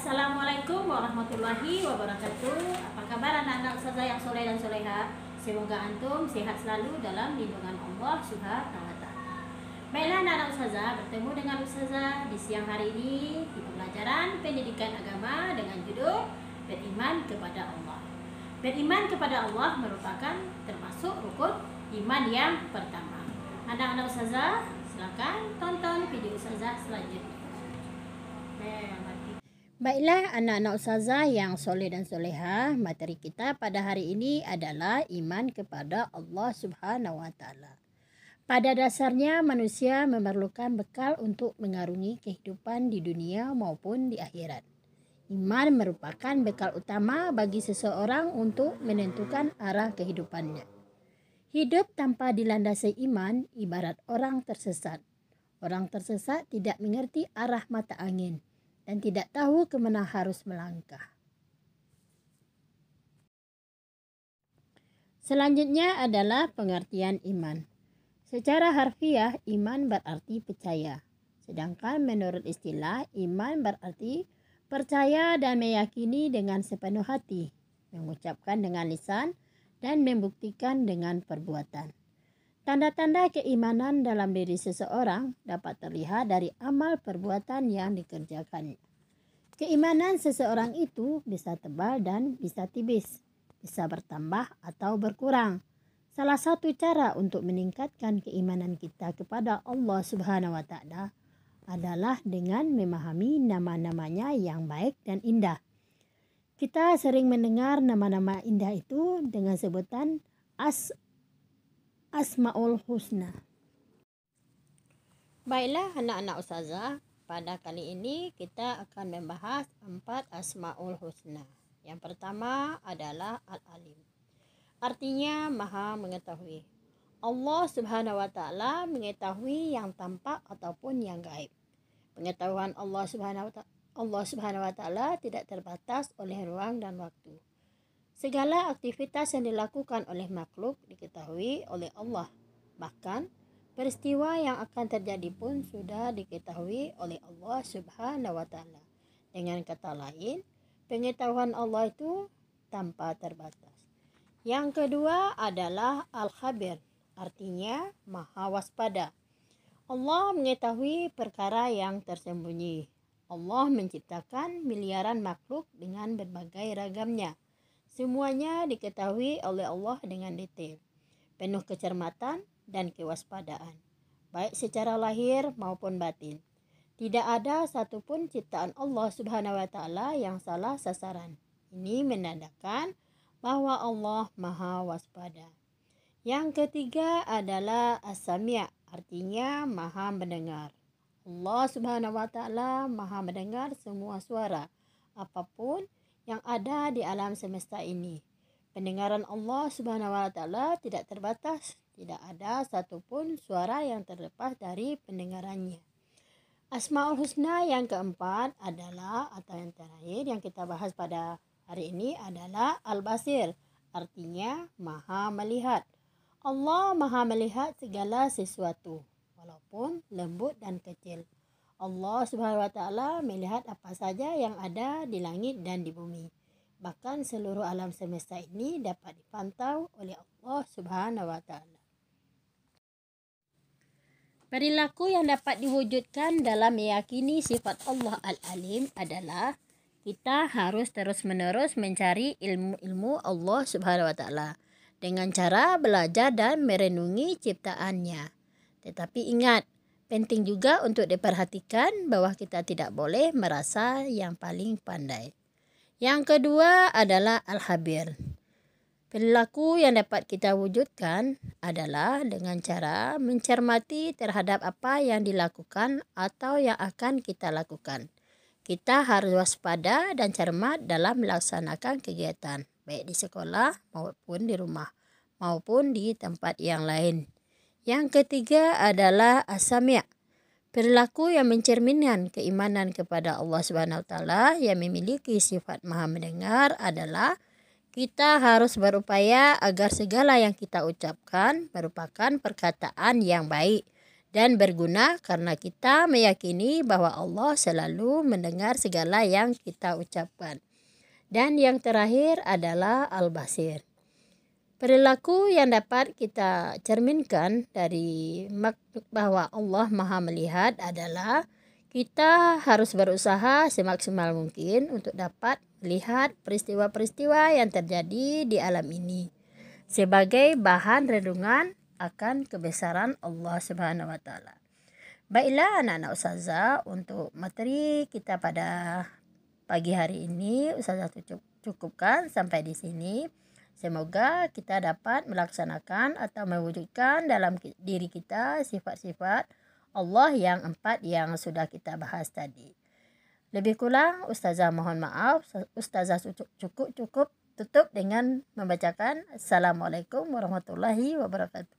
Assalamualaikum warahmatullahi wabarakatuh. Apa kabar anak-anak ustazah yang soleh dan soleha? Semoga antum sehat selalu dalam lindungan Allah Subhanahu wa taala. Baiklah anak-anak ustazah, bertemu dengan ustazah di siang hari ini di pembelajaran pendidikan agama dengan judul Beriman kepada Allah. Beriman kepada Allah merupakan termasuk rukun iman yang pertama. Anak-anak ustazah, silakan tonton video ustazah selanjutnya. Baiklah anak-anak ustazah yang soleh dan soleha, materi kita pada hari ini adalah iman kepada Allah Subhanahu wa taala. Pada dasarnya manusia memerlukan bekal untuk mengarungi kehidupan di dunia maupun di akhirat. Iman merupakan bekal utama bagi seseorang untuk menentukan arah kehidupannya. Hidup tanpa dilandasi iman ibarat orang tersesat. Orang tersesat tidak mengerti arah mata angin dan tidak tahu kemana harus melangkah. Selanjutnya adalah pengertian iman. Secara harfiah, iman berarti percaya. Sedangkan menurut istilah, iman berarti percaya dan meyakini dengan sepenuh hati, mengucapkan dengan lisan, dan membuktikan dengan perbuatan. Tanda-tanda keimanan dalam diri seseorang dapat terlihat dari amal perbuatan yang dikerjakannya. Keimanan seseorang itu bisa tebal dan bisa tipis, bisa bertambah atau berkurang. Salah satu cara untuk meningkatkan keimanan kita kepada Allah Subhanahu wa taala adalah dengan memahami nama-namanya yang baik dan indah. Kita sering mendengar nama-nama indah itu dengan sebutan Asmaul Husna. Baiklah anak-anak ustazah, pada kali ini kita akan membahas 4 Asmaul Husna. Yang pertama adalah Al-Alim. Artinya Maha Mengetahui. Allah Subhanahu wa taala mengetahui yang tampak ataupun yang gaib. Pengetahuan Allah Subhanahu wa taala tidak terbatas oleh ruang dan waktu. Segala aktivitas yang dilakukan oleh makhluk diketahui oleh Allah. Bahkan peristiwa yang akan terjadi pun sudah diketahui oleh Allah Subhanahu wa taala. Dengan kata lain, pengetahuan Allah itu tanpa terbatas. Yang kedua adalah Al-Khabir, artinya Maha Waspada. Allah mengetahui perkara yang tersembunyi. Allah menciptakan miliaran makhluk dengan berbagai ragamnya. Semuanya diketahui oleh Allah dengan detail, penuh kecermatan dan kewaspadaan, baik secara lahir maupun batin. Tidak ada satupun ciptaan Allah Subhanahu wa taala yang salah sasaran. Ini menandakan bahwa Allah Maha Waspada. Yang ketiga adalah As-Sami', artinya Maha Mendengar. Allah Subhanahu wa taala Maha mendengar semua suara, apapun yang ada di alam semesta ini. Pendengaran Allah Subhanahu wa taala tidak terbatas, tidak ada satupun suara yang terlepas dari pendengarannya. Asmaul Husna yang keempat adalah, atau yang terakhir yang kita bahas pada hari ini adalah Al-Basir, artinya Maha Melihat. Allah Maha melihat segala sesuatu, walaupun lembut dan kecil. Allah Subhanahu wa taala melihat apa saja yang ada di langit dan di bumi. Bahkan seluruh alam semesta ini dapat dipantau oleh Allah Subhanahu wa taala. Perilaku yang dapat diwujudkan dalam meyakini sifat Allah Al-Alim adalah kita harus terus-menerus mencari ilmu Allah Subhanahu wa taala dengan cara belajar dan merenungi ciptaannya. Tetapi ingat, penting juga untuk diperhatikan bahwa kita tidak boleh merasa yang paling pandai. Yang kedua adalah Al-Khabir. Perilaku yang dapat kita wujudkan adalah dengan cara mencermati terhadap apa yang dilakukan atau yang akan kita lakukan. Kita harus waspada dan cermat dalam melaksanakan kegiatan, baik di sekolah maupun di rumah, maupun di tempat yang lain. Yang ketiga adalah As-Sami'. Perilaku yang mencerminkan keimanan kepada Allah Subhanahu wa taala yang memiliki sifat Maha Mendengar adalah kita harus berupaya agar segala yang kita ucapkan merupakan perkataan yang baik dan berguna karena kita meyakini bahwa Allah selalu mendengar segala yang kita ucapkan. Dan yang terakhir adalah Al-Basir. Perilaku yang dapat kita cerminkan dari bahwa Allah Maha Melihat adalah kita harus berusaha semaksimal mungkin untuk dapat melihat peristiwa-peristiwa yang terjadi di alam ini sebagai bahan renungan akan kebesaran Allah Subhanahu wa taala. Baiklah anak-anak ustazah, untuk materi kita pada pagi hari ini ustazah cukupkan sampai di sini. Semoga kita dapat melaksanakan atau mewujudkan dalam diri kita sifat-sifat Allah yang 4 yang sudah kita bahas tadi. Lebih kurang ustazah mohon maaf. Ustazah cukup tutup dengan membacakan Assalamualaikum warahmatullahi wabarakatuh.